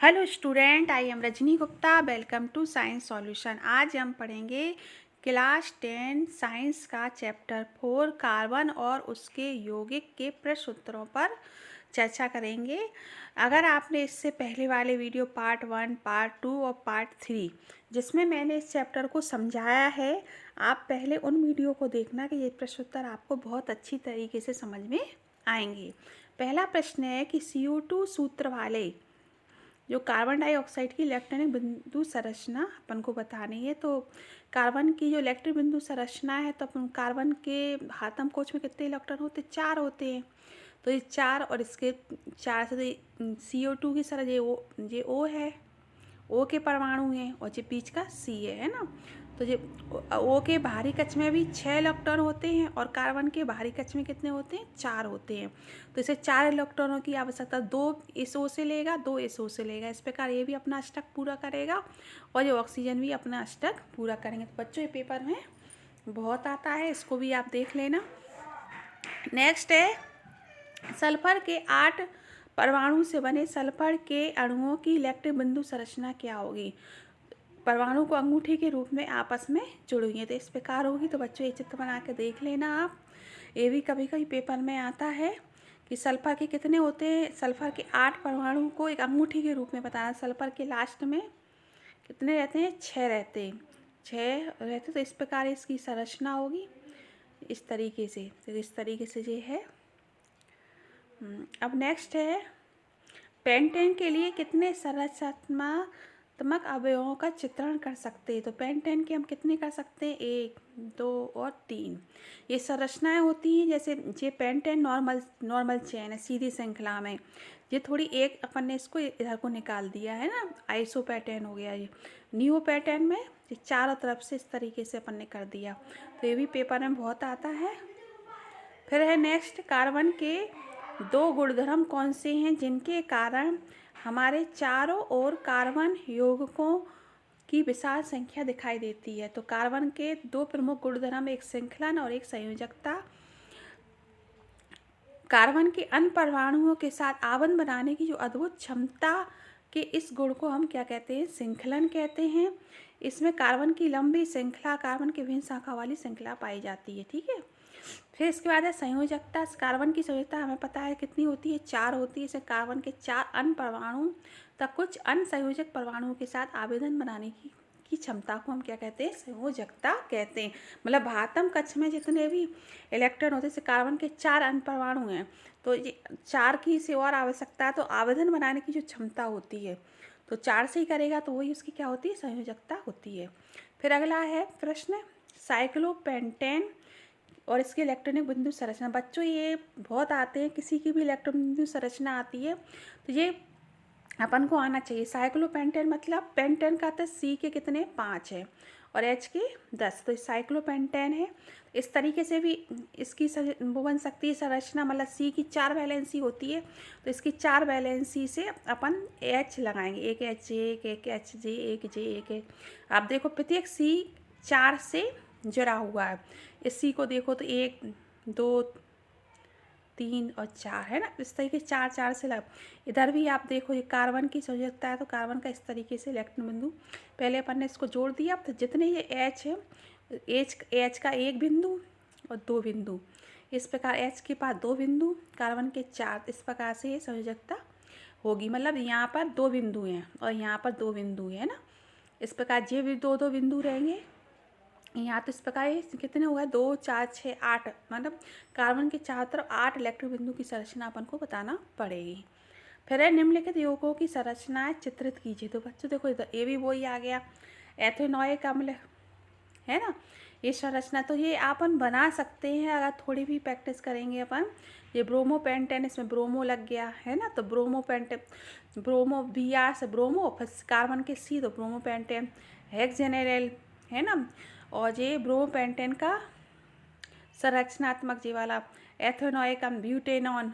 Hello student, I am Rajni Gupta. Welcome to science solution. आज हम पढ़ेंगे क्लास 10 साइंस का चैप्टर 4 कार्बन और उसके यौगिक के प्रश्न उत्तरों पर चर्चा करेंगे। अगर आपने इससे पहले वाले वीडियो पार्ट 1, पार्ट 2 और पार्ट 3 जिसमें मैंने इस चैप्टर को समझाया है, आप पहले उन वीडियो को देखना कि ये प्रश्न उत्तर आपको बहुत अच्छी तरीके से समझ में आएंगे। पहला प्रश्न है कि CO2 सूत्र वाले जो कार्बन डाइऑक्साइड की इलेक्ट्रॉनिक बिंदु संरचना अपन को बतानी है। तो कार्बन की जो इलेक्ट्रिक बिंदु संरचना है, तो अपन कार्बन के आत्म कोश में कितने इलेक्ट्रॉन होते हैं? 4 होते हैं। तो ये 4 और इसके 4 से तो CO2 की तरह ये O है, O के परमाणु हैं, और ये बीच का C है ना। तो ये O के बाहरी कक्ष में भी 6 इलेक्ट्रॉन होते हैं और कार्बन के बाहरी कक्ष में कितने होते हैं? 4 होते हैं। तो इसे 4 इलेक्ट्रॉनों की आवश्यकता, 2 इस O से लेगा, 2 इस O से लेगा। इस प्रकार ये भी अपना अष्टक पूरा करेगा और ये ऑक्सीजन भी अपना अष्टक पूरा करेंगे। तो बच्चों, ये पेपर में बहुत आता है, इसको भी आप देख लेना। नेक्स्ट है सल्फर के 8 परमाणु से बने सल्फर के अणुओं की इलेक्ट्रिक बिंदु संरचना क्या होगी? परमाणु को अंगूठी के रूप में आपस में जुड़ेंगे तो इस प्रकार होगी। तो बच्चों, ये चित्र बना के देख लेना आप। ये भी कभी कभी पेपर में आता है कि सल्फर के कितने होते हैं। सल्फर के 8 परमाणु को एक अंगूठी के रूप में बताना। सल्फर के लास्ट में कितने रहते हैं? 6 रहते हैं। 6 रहते, तो इस प्रकार इसकी संरचना होगी इस तरीके से। तो इस तरीके से ये है। अब नेक्स्ट है पेंटेन के लिए कितने संरचनात्मक अवयवों का चित्रण कर सकते हैं? तो पेंटेन के हम कितने कर सकते हैं? 1, 2 और 3। ये संरचनाएं होती हैं। जैसे ये पेंटेन नॉर्मल चेन है, सीधी श्रृंखला में। ये थोड़ी एक अपन ने इसको इधर को निकाल दिया है ना, आइसो पैटर्न हो गया। ये नियो पैटर्न में ये चारों तरफ से इस तरीके से अपन ने कर दिया। तो ये भी पेपर में बहुत आता है। फिर है नेक्स्ट, कार्बन के 2 गुणधर्म कौन से हैं जिनके कारण हमारे चारों ओर कार्बन यौगिकों की विशाल संख्या दिखाई देती है? तो कार्बन के 2 प्रमुख गुणधर्म, एक श्रृंखलन और एक संयोजकता। कार्बन के अन्य परमाणुओं के साथ आबंध बनाने की जो अद्भुत क्षमता के इस गुण को हम क्या कहते हैं? श्रृंखलन कहते हैं। इसमें कार्बन की लंबी श्रृंखला, कार्बन की विभिन्न शाखा वाली श्रृंखला पाई जाती है। ठीक है। फिर इसके बाद है संयोजकता। कार्बन की संयोजकता हमें पता है कितनी होती है? 4 होती है। इसे कार्बन के 4 अन्य परमाणु तक कुछ अन्य संयोजक परमाणुओं के साथ आवेदन बनाने की क्षमता को हम क्या कहते हैं? संयोजकता कहते हैं। मतलब आत्म कक्ष में जितने भी इलेक्ट्रॉन होते हैं, जैसे कार्बन के 4 अन्य परमाणु हैं, तो ये 4 की से और आवश्यकता है। तो आवेदन बनाने की जो क्षमता होती है, तो 4 से ही करेगा, तो वही उसकी क्या होती है? संयोजकता होती है। फिर अगला है प्रश्न साइक्लोपेंटेन और इसकी इलेक्ट्रॉनिक बिंदु संरचना। बच्चों, ये बहुत आते हैं, किसी की भी इलेक्ट्रॉनिक बिंदु संरचना आती है तो ये अपन को आना चाहिए। साइक्लोपेंटेन मतलब पेंटेन का तो C के कितने? 5 है और H के 10। तो साइक्लोपेंटेन है। इस तरीके से भी इसकी वो बन सकती है संरचना। मतलब C की 4 वैलेंसी होती है, तो इसकी 4 वैलेंसी से अपन H लगाएंगे। एक HJ, एक HJ, एक J, एक। आप देखो प्रत्येक C 4 से जुड़ा हुआ है। इस C को देखो तो 1, 2, 3 और 4 है ना। इस तरीके 4 4 से लग। इधर भी आप देखो, ये कार्बन की संयोजकता है, तो कार्बन का इस तरीके से इलेक्ट्रॉन बिंदु पहले अपन ने इसको जोड़ दिया। तो जितने ये H है, H का 1 बिंदु और 2 बिंदु, इस प्रकार H के पास 2 बिंदु, कार्बन के 4, इस प्रकार से ये संयोजकता होगी। मतलब यहाँ पर 2 बिंदु हैं और यहाँ पर 2 बिंदु है ना। इस प्रकार ये भी 2 बिंदु रहेंगे यहाँ। तो इस प्रकार ये कितने हुआ? 2, 4, 6, 8। मतलब कार्बन के चारों तरफ 8 इलेक्ट्रॉन बिंदु की संरचना अपन को बताना पड़ेगी। फिर है निम्नलिखित यौगिकों की संरचनाएं चित्रित कीजिए। तो बच्चों देखो, इधर ये भी वही आ गया, एथेनोइक अम्ल है ना। ये संरचना तो ये अपन बना सकते हैं अगर थोड़ी भी प्रैक्टिस करेंगे अपन। ये ब्रोमोपेंटेन, इसमें ब्रोमो लग गया है ना, तो ब्रोमोपेंटेन, ब्रोमो Br से ब्रोमो, फिर कार्बन के C, तो ब्रोमोपेंटेन हेक्सेनेल है ना। और ये ब्रोमोपेंटेन का संरचनात्मक जी वाला एथेनोइक अम्ल ब्यूटेनॉन।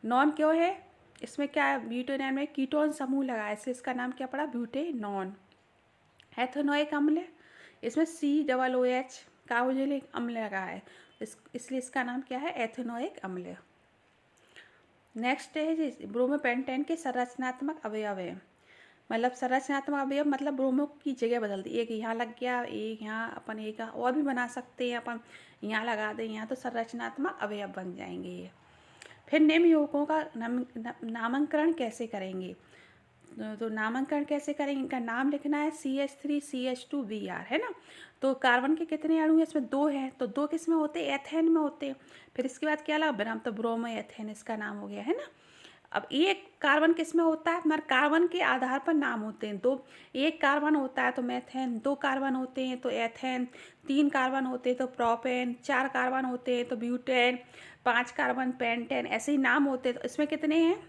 नॉन क्यों है? इसमें क्या है? ब्यूटेनॉन में कीटोन समूह लगा है, इसलिए इसका नाम क्या पड़ा? ब्यूटेनॉन। एथेनोइक अम्ल, इसमें COOH कार्बोक्सिलिक अम्ल लगा है, इसलिए इसका नाम क्या है? एथेनोइक अम्ल। नेक्स्ट है जी ब्रोमोपेंटेन के संरचनात्मक अवयव है। मतलब संरचनात्मक अवयव मतलब ब्रोमो की जगह बदल दी, एक यहाँ लग गया, एक यहाँ, अपन एक और भी बना सकते हैं, अपन यहाँ लगा दें यहाँ, तो संरचनात्मक अवयव बन जाएंगे ये। फिर निम्न यौगिकों का नामकरण कैसे करेंगे? तो नामकरण कैसे करेंगे? इनका नाम लिखना है CH3 CH2 Br, है ना। तो कार्बन के कितने अणु हैं? इसमें 2 हैं, तो 2 किस में होते हैं? एथेन में होते हैं। फिर इसके बाद क्या लगा? ब्रह्म, तो ब्रोमो एथेन इसका नाम हो गया, है ना। अब एक कार्बन किस में होता है? हमारे कार्बन के आधार पर नाम होते हैं। दो, एक कार्बन होता है तो मेथेन, 2 कार्बन होते हैं तो एथेन, 3 कार्बन होते हैं तो प्रोपेन, 4 कार्बन होते हैं तो ब्यूटेन, 5 कार्बन पेंटेन, ऐसे ही नाम होते हैं। तो इसमें कितने हैं?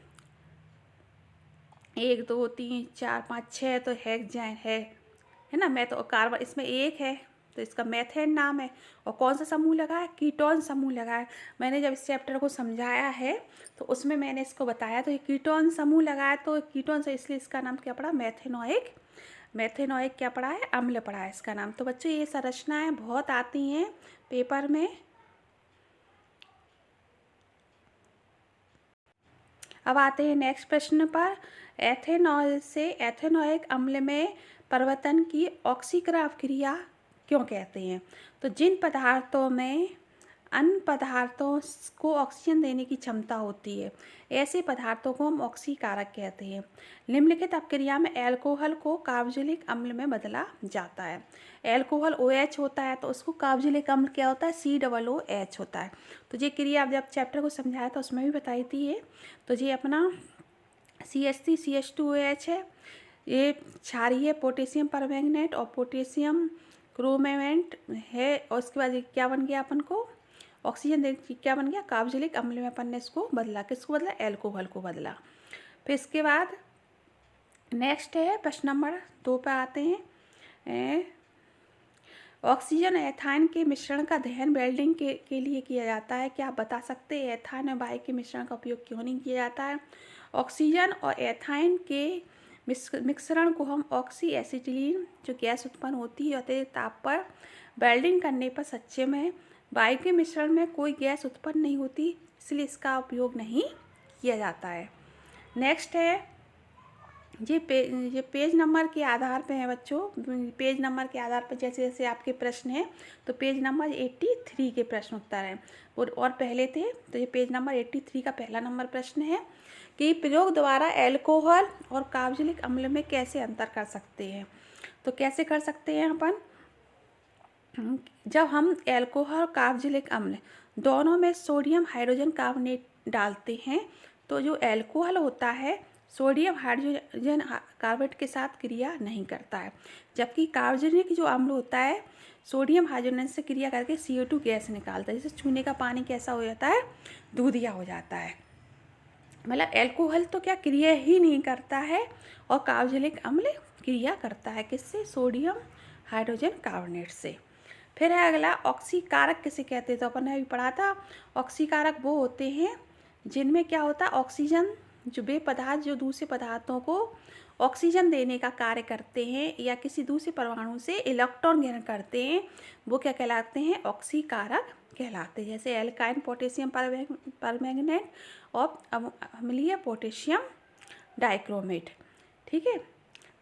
1 2 3 4 5 6 तो हेक्सेन है ना। मैं तो कार्बन इसमें 1 है तो इसका मेथेन नाम है। और कौन सा समूह लगा है? कीटोन समूह लगा है। मैंने जब इस चैप्टर को समझाया है तो उसमें मैंने इसको बताया, तो ये कीटोन समूह लगा है, तो कीटोन से इसलिए इसका नाम क्या पड़ा? मेथेनोइक। मेथेनोइक क्या पड़ा है? अम्ल पड़ा है इसका नाम। तो बच्चों ये संरचनाएं बहुत आती हैं पेपर में। अब आते हैं नेक्स्ट प्रश्न पर। एथेनॉल से एथेनोइक अम्ल में परिवर्तन की ऑक्सीकरण क्रिया क्यों कहते हैं? तो जिन पदार्थों में अन्य पदार्थों को ऑक्सीजन देने की क्षमता होती है, ऐसे पदार्थों को हम ऑक्सीकारक कहते हैं। निम्नलिखित अपक्रिया में एल्कोहल को कार्बोक्सिलिक अम्ल में बदला जाता है। एल्कोहल OH होता है तो उसको कार्बोक्सिलिक अम्ल क्या होता है? COOH होता है। तो ये क्रिया अब जब चैप्टर को समझाया था उसमें भी बताई थी ये। तो ये अपना CH3 CH2OH है, ये क्षारीय पोटेशियम परमैंगनेट और पोटेशियम क्रोमेट है। और उसके बाद क्या बन गया? अपन को ऑक्सीजन दे क्या बन गया? कार्बोक्सिलिक अम्ल में अपन ने इसको बदला। किसको बदला? एल्कोहल को बदला। फिर इसके बाद नेक्स्ट है प्रश्न नंबर 2 पे आते हैं। ऑक्सीजन एथाइन के मिश्रण का दहन वेल्डिंग के लिए किया जाता है। क्या आप बता सकते हैं एथाइन और वायु के मिश्रण का उपयोग क्यों नहीं किया जाता है? ऑक्सीजन और एथाइन के मिश्रण को हम ऑक्सी एसिटिलीन जो गैस उत्पन्न होती है अत्यधिक ताप पर वेल्डिंग करने पर सच्चे में वायु के मिश्रण में कोई गैस उत्पन्न नहीं होती, इसलिए इसका उपयोग नहीं किया जाता है। नेक्स्ट है ये पेज नंबर के आधार पे है बच्चों। पेज नंबर के आधार पर जैसे जैसे आपके प्रश्न हैं तो पेज नंबर 83 के प्रश्न उत्तर हैं और पहले थे। तो ये पेज नंबर 83 का पहला नंबर प्रश्न है कि प्रयोग द्वारा एल्कोहल और कार्बोक्सिलिक अम्ल में कैसे अंतर कर सकते हैं? तो कैसे कर सकते हैं अपन? जब हम एल्कोहल और कार्बोक्सिलिक अम्ल दोनों में सोडियम हाइड्रोजन कार्बोनेट डालते हैं तो जो एल्कोहल होता है सोडियम हाइड्रोजन कार्बोनेट के साथ क्रिया नहीं करता है, जबकि कार्बोक्सिलिक जो अम्ल होता है सोडियम हाइड्रोजन से क्रिया करके CO2 गैस निकालता है। जैसे छूने का पानी कैसा हो जाता है? दूधिया हो जाता है। मतलब एल्कोहल तो क्या क्रिया ही नहीं करता है और कार्बोक्सिलिक अम्ल क्रिया करता है। किससे? सोडियम हाइड्रोजन कार्बोनेट से। फिर है अगला ऑक्सीकारक किसे कहते हैं? तो अपन ने अभी पढ़ा था ऑक्सीकारक वो होते हैं जिनमें क्या होता है? ऑक्सीजन जो वे पदार्थ जो दूसरे पदार्थों को ऑक्सीजन देने का कार्य करते हैं या किसी दूसरे परमाणु से इलेक्ट्रॉन ग्रहण करते हैं, वो क्या कहलाते हैं? ऑक्सीकारक कहलाते हैं। जैसे एल्काइन पोटेशियम परमैंगनेट और अम्लीय पोटेशियम डाइक्रोमेट। ठीक है।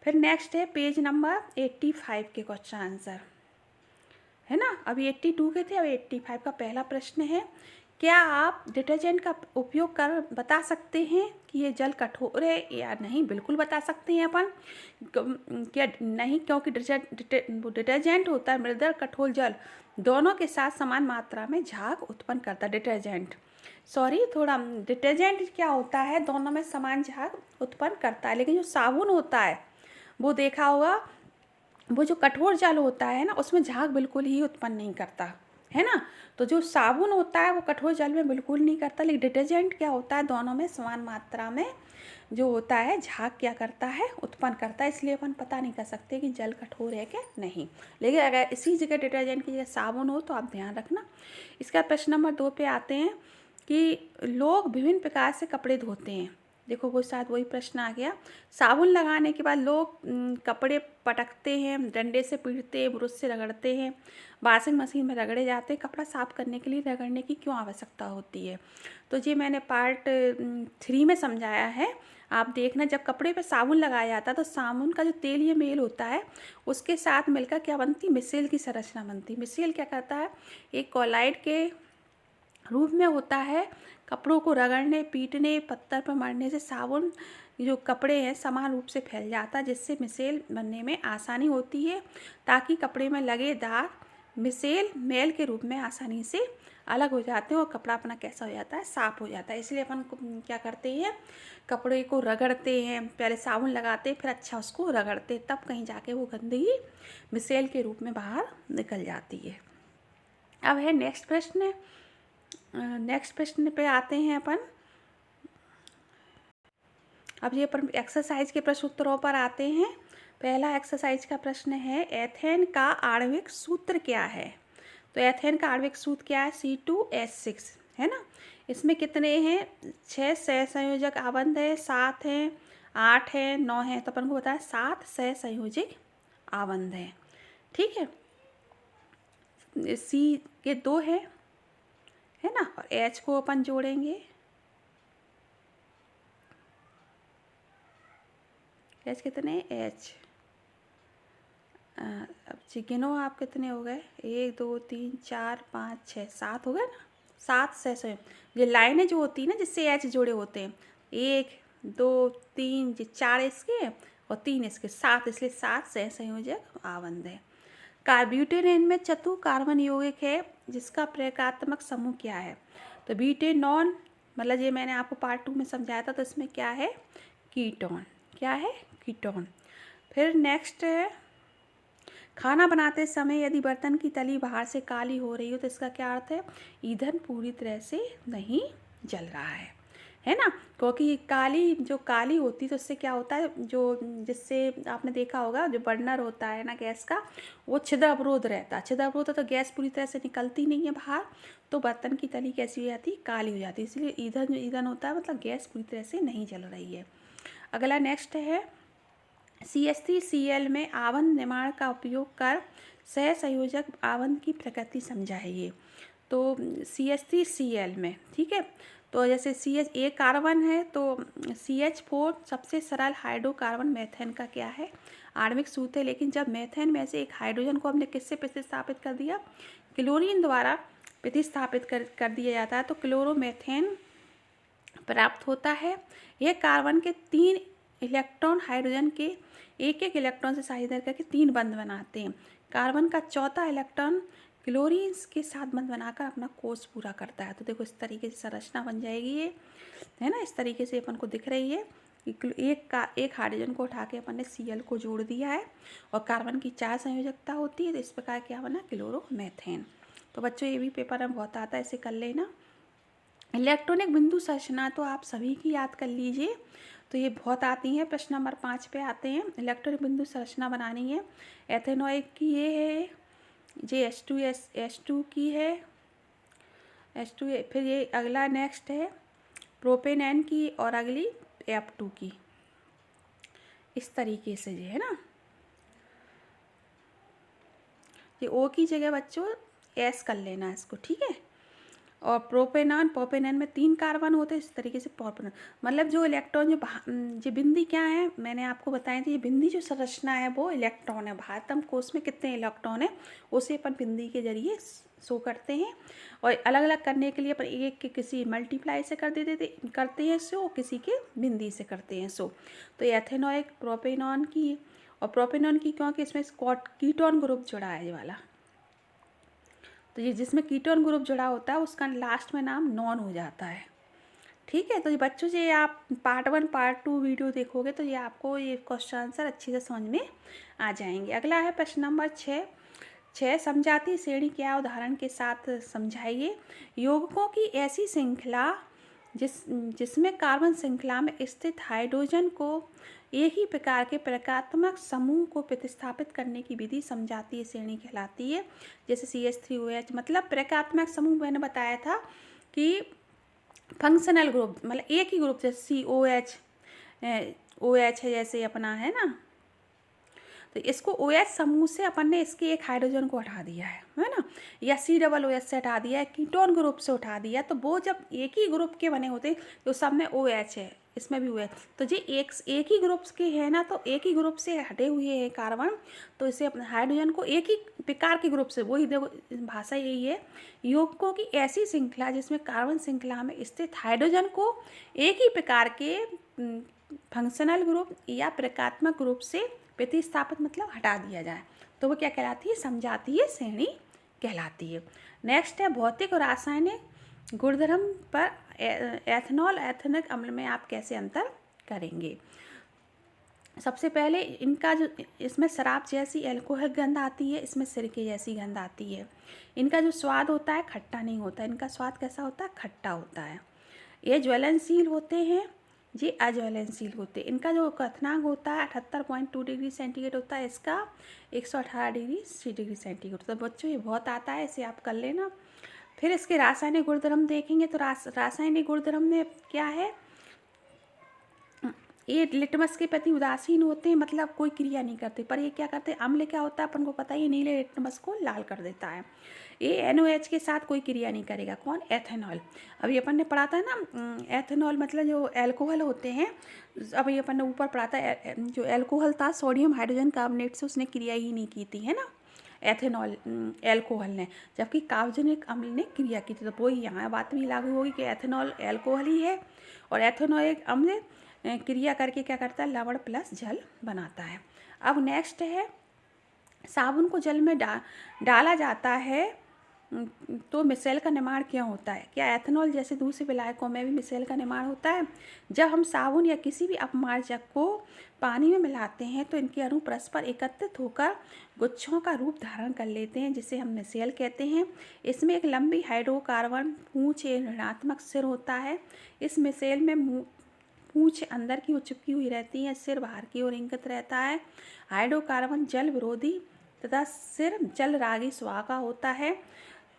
फिर नेक्स्ट है पेज नंबर 85 के क्वेश्चन आंसर, है ना। अभी 82 के थे, अब 85 का पहला प्रश्न है। क्या आप डिटर्जेंट का उपयोग कर बता सकते हैं कि ये जल कठोर है या नहीं? बिल्कुल बता सकते हैं अपन। क्या नहीं? क्योंकि डिटर्जेंट होता है मृदुल कठोर जल दोनों के साथ समान मात्रा में झाग उत्पन्न करता है। डिटर्जेंट क्या होता है? दोनों में समान झाग उत्पन्न करता है। लेकिन जो साबुन होता है वो देखा होगा, वो जो कठोर जल होता है ना उसमें झाग बिल्कुल ही उत्पन्न नहीं करता, है ना। तो जो साबुन होता है वो कठोर जल में बिल्कुल नहीं करता, लेकिन डिटर्जेंट क्या होता है? दोनों में समान मात्रा में जो होता है झाग क्या करता है? उत्पन्न करता है। इसलिए अपन पता नहीं कर सकते कि जल कठोर है क्या नहीं। लेकिन अगर इसी जगह डिटर्जेंट की जगह साबुन हो तो आप ध्यान रखना। इसका प्रश्न नंबर 2 पे आते हैं कि लोग विभिन्न प्रकार से कपड़े धोते हैं, देखो वो शायद वही प्रश्न आ गया। साबुन लगाने के बाद लोग कपड़े पटकते हैं, डंडे से पीटते हैं, ब्रश से रगड़ते हैं, वॉशिंग मशीन में रगड़े जाते हैं। कपड़ा साफ़ करने के लिए रगड़ने की क्यों आवश्यकता होती है? तो ये मैंने पार्ट 3 में समझाया है। आप देखना, जब कपड़े पे साबुन लगाया जाता है तो साबुन का जो तेलीय मेल होता है उसके साथ मिलकर क्या बनती, मिसेल की संरचना बनती। मिसेल क्या करता है, एक कॉलाइड के रूप में होता है। कपड़ों को रगड़ने, पीटने, पत्थर पर मारने से साबुन जो कपड़े हैं समान रूप से फैल जाता है, जिससे मिसेल बनने में आसानी होती है, ताकि कपड़े में लगे दाग मिसेल मेल के रूप में आसानी से अलग हो जाते हैं और कपड़ा अपना कैसा हो जाता है, साफ़ हो जाता है। इसलिए अपन क्या करते हैं, कपड़े को रगड़ते हैं, पहले साबुन लगाते हैं, फिर अच्छा उसको रगड़ते हैं, तब कहीं जाके वो गंदगी मिसेल के रूप में बाहर निकल जाती है। अब है नेक्स्ट प्रश्न। नेक्स्ट प्रश्न पे आते हैं अपन। अब ये अपन एक्सरसाइज के प्रश्न उत्तरों पर आते हैं। पहला एक्सरसाइज का प्रश्न है, एथेन का आणविक सूत्र क्या है? तो एथेन का आणविक सूत्र क्या है? C2H6 है ना। इसमें कितने हैं? 6 सहसंयोजक आबंध है, 7 हैं, 8 है, 9 है। तो अपन को बताया 7 सहसंयोजक आबंध है। ठीक है, C के 2 है ना, और H को अपन जोड़ेंगे। H कितने? H अब गिनो आप कितने हो गए? 1 2 3 4 5 6 7 हो गए ना। 7 सहसंयोग, ये लाइनें जो होती है ना जिससे H जोड़े होते हैं, 1 2 3, ये 4 इसके और 3 इसके, 7, इसलिए 7 सहसंयोजक आबंध है। कार्ब्यूटेरेन में चतु कार्बन यौगिक है जिसका प्रकात्मक समूह क्या है? तो ब्यूटेनॉन, मतलब ये मैंने आपको पार्ट 2 में समझाया था, तो इसमें क्या है? कीटोन। क्या है? कीटोन। फिर नेक्स्ट है, खाना बनाते समय यदि बर्तन की तली बाहर से काली हो रही हो तो इसका क्या अर्थ है? ईंधन पूरी तरह से नहीं जल रहा है ना। क्योंकि काली होती तो इससे क्या होता है, जो जिससे आपने देखा होगा जो बर्नर होता है ना गैस का, वो छिद्र अवरोध रहता है। छिद्र अवरोध तो गैस पूरी तरह से निकलती नहीं है बाहर, तो बर्तन की तली कैसी हो जाती? काली हो जाती है। इसलिए ईंधन होता है, मतलब गैस पूरी तरह से नहीं जल रही है। अगला नेक्स्ट है, CH3Cl में आबंध निर्माण का उपयोग कर सहसंयोजक आबंध की प्रकृति समझाइए। तो CH3Cl में, ठीक है, तो जैसे CH एक कार्बन है तो CH4 सबसे सरल हाइड्रोकार्बन मेथेन का क्या है? आणविक सूत्र है। लेकिन जब मेथेन में से एक हाइड्रोजन को हमने किससे प्रतिस्थापित कर दिया? क्लोरीन द्वारा प्रतिस्थापित कर दिया जाता है, तो क्लोरोमेथेन प्राप्त होता है। यह कार्बन के 3 इलेक्ट्रॉन हाइड्रोजन के एक इलेक्ट्रॉन से साझेदार करके 3 बंध बनाते हैं। कार्बन का चौथा इलेक्ट्रॉन क्लोरीन के साथ बंध बनाकर अपना कोर्स पूरा करता है। तो देखो इस तरीके से संरचना बन जाएगी ये, है ना। इस तरीके से अपन को दिख रही है कि एक हाइड्रोजन को उठा के अपन ने Cl को जोड़ दिया है और कार्बन की 4 संयोजकता होती है, तो इस प्रकार क्या बना? क्लोरोमेथेन। तो बच्चों ये भी पेपर में बहुत आता है, ऐसे कर लेना। इलेक्ट्रॉनिक बिंदु संरचना तो आप सभी की याद कर लीजिए, तो ये बहुत आती हैं। प्रश्न नंबर 5 पे आते हैं, इलेक्ट्रॉनिक बिंदु संरचना बनानी है। एथेनॉइक की ये है, ये H2 की है, H2। फिर ये अगला नेक्स्ट है प्रोपेनैन की, और अगली F2 की। इस तरीके से ये है ना, ये O की जगह बच्चों S कर लेना इसको, ठीक है। और प्रोपेनॉन में 3 कार्बन होते हैं, इस तरीके से प्रोपेनॉन, मतलब जो इलेक्ट्रॉन जो बिंदी क्या है मैंने आपको बताया था, ये बिंदी जो संरचना है वो इलेक्ट्रॉन है। भारतम कोश में कितने इलेक्ट्रॉन है उसे अपन बिंदी के जरिए शो करते हैं, और अलग अलग करने के लिए अपन एक के किसी मल्टीप्लाई से करते हैं शो, किसी के बिंदी से करते हैं शो। तो एथेनॉइक प्रोपेनॉन की, और प्रोपेनॉन की क्योंकि इसमें कीटोन ग्रुप जुड़ा है ये वाला, तो ये जिसमें कीटोन ग्रुप जुड़ा होता है उसका लास्ट में नाम नॉन हो जाता है, ठीक है। तो ये बच्चों से आप पार्ट 1 पार्ट 2 वीडियो देखोगे तो ये आपको ये क्वेश्चन आंसर अच्छे से समझ में आ जाएंगे। अगला है प्रश्न नंबर 6 समझाती श्रेणी क्या उदाहरण के साथ समझाइए। यौगिकों की ऐसी श्रृंखला जिसमें कार्बन श्रृंखला में स्थित हाइड्रोजन को एक ही प्रकार के प्रकात्मक समूह को प्रतिस्थापित करने की विधि समझाती है श्रेणी कहलाती है। जैसे CH3OH, मतलब प्रकात्मक समूह मैंने बताया था कि फंक्शनल ग्रुप मतलब एक ही ग्रुप, जैसे COH, OH है जैसे अपना, है ना, तो इसको OH समूह से अपन ने इसके एक हाइड्रोजन को हटा दिया है ना, या COOH से हटा दिया है, कीटोन ग्रुप से उठा दिया, तो वो जब एक ही ग्रुप के बने होते तो सब में OH है, इसमें भी OH, तो जी एक ही ग्रुप के है ना, तो एक ही ग्रुप से हटे हुए हैं कार्बन, तो इसे अपने हाइड्रोजन को एक ही प्रकार के ग्रुप से, वही देखो भाषा यही है, यौगिकों की ऐसी श्रृंखला जिसमें कार्बन श्रृंखला में स्थित हाइड्रोजन को एक ही प्रकार के फंक्शनल ग्रुप या प्रकात्मक ग्रुप से प्रतिस्थापित मतलब हटा दिया जाए, तो वो क्या कहलाती है, समजातीय श्रेणी कहलाती है। नेक्स्ट है भौतिक और रासायनिक गुणधर्म पर एथेनॉल एथेनिक अम्ल में आप कैसे अंतर करेंगे। सबसे पहले इनका जो, इसमें शराब जैसी एल्कोहल गंध आती है, इसमें सिरके जैसी गंध आती है। इनका जो स्वाद होता है खट्टा नहीं होता, इनका स्वाद कैसा होता है, खट्टा होता है। ये ज्वलनशील होते हैं, ये अज्वलनशील होते हैं। इनका जो क्वथनांक होता है 78.2 डिग्री सेंटीग्रेड होता है, इसका 118 डिग्री सेंटीग्रेड। तो बच्चों ये बहुत आता है, इसे आप कर लेना। फिर इसके रासायनिक गुणधर्म देखेंगे तो रासायनिक गुणधर्म में क्या है, ये लिटमस के प्रति उदासीन होते हैं, मतलब कोई क्रिया नहीं करते, पर ये क्या करते हैं, अम्ल क्या होता है अपन को पता ही, नीले लिटमस को लाल कर देता है। ये NOH के साथ कोई क्रिया नहीं करेगा, कौन, एथेनॉल। अभी अपन ने पढ़ा था ना, एथेनॉल मतलब जो एल्कोहल होते हैं, अभी अपन ने ऊपर पढ़ा था, जो एल्कोहल था सोडियम हाइड्रोजन कार्बोनेट से उसने क्रिया ही नहीं की थी, है ना, एथेनॉल एल्कोहल ने, जबकि कार्बोनिक अम्ल ने क्रिया की थी। तो वही यहाँ बात भी लागू होगी कि एथेनॉल एल्कोहल ही है, और एथेनॉलिक अम्ल क्रिया करके क्या करता है, लवण प्लस जल बनाता है। अब नेक्स्ट है, साबुन को जल में डाला जाता है तो मिसेल का निर्माण क्यों होता है। क्या एथेनॉल जैसे दूसरे विलायकों में भी मिसेल का निर्माण होता है। जब हम साबुन या किसी भी अपमार्जक को पानी में मिलाते हैं तो इनके अणु परस्पर एकत्रित होकर गुच्छों का रूप धारण कर लेते हैं, जिसे हम मिसेल कहते हैं। इसमें एक लंबी हाइड्रोकार्बन पूंछ ऋणात्मक सिर होता है। इस मिसेल में पूंछ अंदर की ओर चिपकी हुई रहती है, सिर बाहर की ओर इंगित रहता है। हाइड्रोकार्बन जल विरोधी तथा सिर जल रागी स्वभाव का होता है।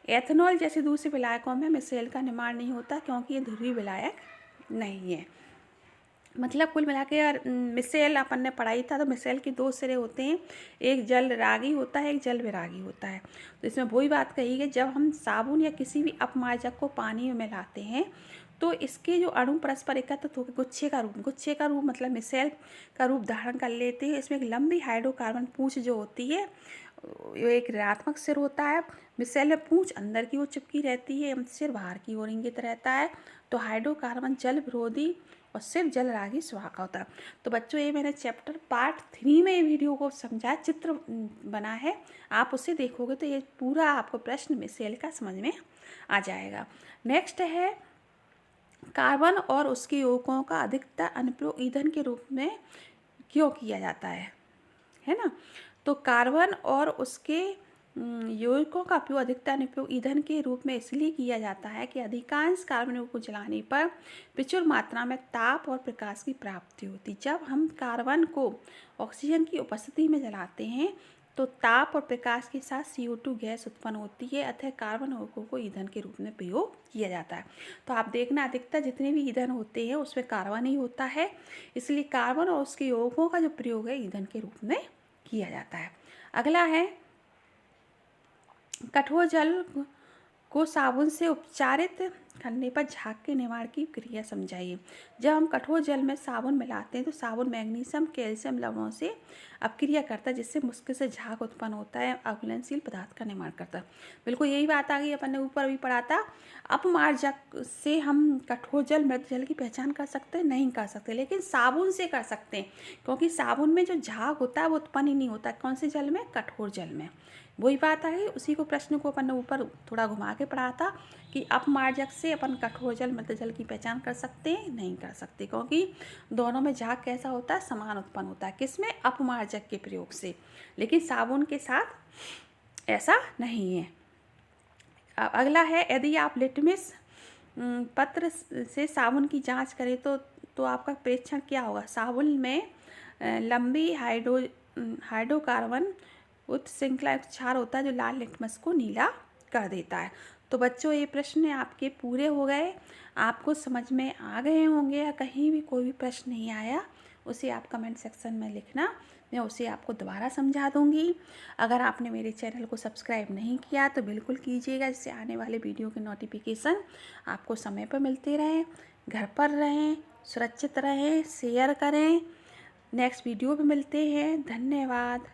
एथेनॉल जैसे दूसरे विलायकों में मिसेल का निर्माण नहीं होता, क्योंकि ये ध्रुवीय विलायक नहीं है। मतलब कुल मिला के यार, मिसेल अपन ने पढ़ाई था, तो मिसेल के दो सिरे होते हैं, एक जल रागी होता है, एक जल विरागी होता है। तो इसमें वही बात कही गई, जब हम साबुन या किसी भी अपमार्जक को पानी में मिलाते हैं तो इसके जो अणु परस्पर एकत्रित होकर गुच्छे का रूप मतलब मिसेल का रूप धारण कर लेते हैं। इसमें एक लंबी हाइड्रोकार्बन पूंछ जो होती है, एक ऋणात्मक सिर होता है। मिसेल में पूंछ अंदर की ओर चिपकी रहती है, सिर बाहर की ओर इंगित रहता है। तो हाइड्रोकार्बन जल विरोधी और सिर्फ जल रागी स्वभाव का होता है। तो बच्चों, ये मैंने चैप्टर पार्ट 3 में ये वीडियो को समझाया, चित्र बना है, आप उसे देखोगे तो ये पूरा आपको प्रश्न मिसेल का समझ में आ जाएगा। नेक्स्ट है, कार्बन और उसके यौगिकों का अधिकतर अनुप्रयोग ईंधन के रूप में क्यों किया जाता है ना। तो कार्बन और उसके यौगिकों का उपयोग अधिकतर अनुप्रयोग ईंधन के रूप में इसलिए किया जाता है कि अधिकांश कार्बन को जलाने पर प्रचुर मात्रा में ताप और प्रकाश की प्राप्ति होती। जब हम कार्बन को ऑक्सीजन की उपस्थिति में जलाते हैं तो ताप और प्रकाश के साथ CO2 गैस उत्पन्न होती है, अतः कार्बन यौगिकों को ईंधन के रूप में प्रयोग किया जाता है। तो आप देखना, अधिकतर जितने भी ईंधन होते हैं उसमें कार्बन ही होता है, इसलिए कार्बन और उसके यौगिकों का जो प्रयोग है ईंधन के रूप में किया जाता है। अगला है, कठोर जल को साबुन से उपचारित करने पर झाग के निर्माण की क्रिया समझाइए। जब हम कठोर जल में साबुन मिलाते हैं तो साबुन मैग्नीशियम कैल्शियम लवणों से अपक्रिया करता है, जिससे मुश्किल से झाग उत्पन्न होता है, अघुलनशील पदार्थ का निर्माण करता है। बिल्कुल यही बात आ गई, अपन ने ऊपर भी पढ़ा था। अपमार्जक से हम कठोर जल मृत जल की पहचान कर सकते हैं, नहीं कर सकते, लेकिन साबुन से कर सकते हैं, क्योंकि साबुन में जो झाग होता है वो उत्पन्न ही नहीं होता। कौन से जल में, कठोर जल में। वही बात आई, उसी को प्रश्न को अपन ने ऊपर थोड़ा घुमा के पढ़ा था कि अपमार्जक से अपन कठोर जल मृत जल की पहचान कर सकते हैं, नहीं कर सकते, क्योंकि दोनों में झाग कैसा होता है, समान उत्पन्न होता है। किसमें, अपमार्जक के प्रयोग से, लेकिन साबुन के साथ ऐसा नहीं है। अगला है, यदि आप लिटमस पत्र से साबुन की जांच करें तो आपका परीक्षण क्या होगा। साबुन में लंबी हाइड्रोकार्बन उत्त श्रृंखला क्षार होता है जो लाल लिटमस को नीला कर देता है। तो बच्चों, ये प्रश्न आपके पूरे हो गए, आपको समझ में आ गए होंगे, या कहीं भी कोई भी प्रश्न नहीं आया उसे आप कमेंट सेक्शन में लिखना, मैं उसे आपको दोबारा समझा दूंगी। अगर आपने मेरे चैनल को सब्सक्राइब नहीं किया तो बिल्कुल कीजिएगा, जिससे आने वाले वीडियो के नोटिफिकेशन आपको समय पर मिलते रहें। घर पर रहें, सुरक्षित रहें, शेयर करें। नेक्स्ट वीडियो में मिलते हैं। धन्यवाद।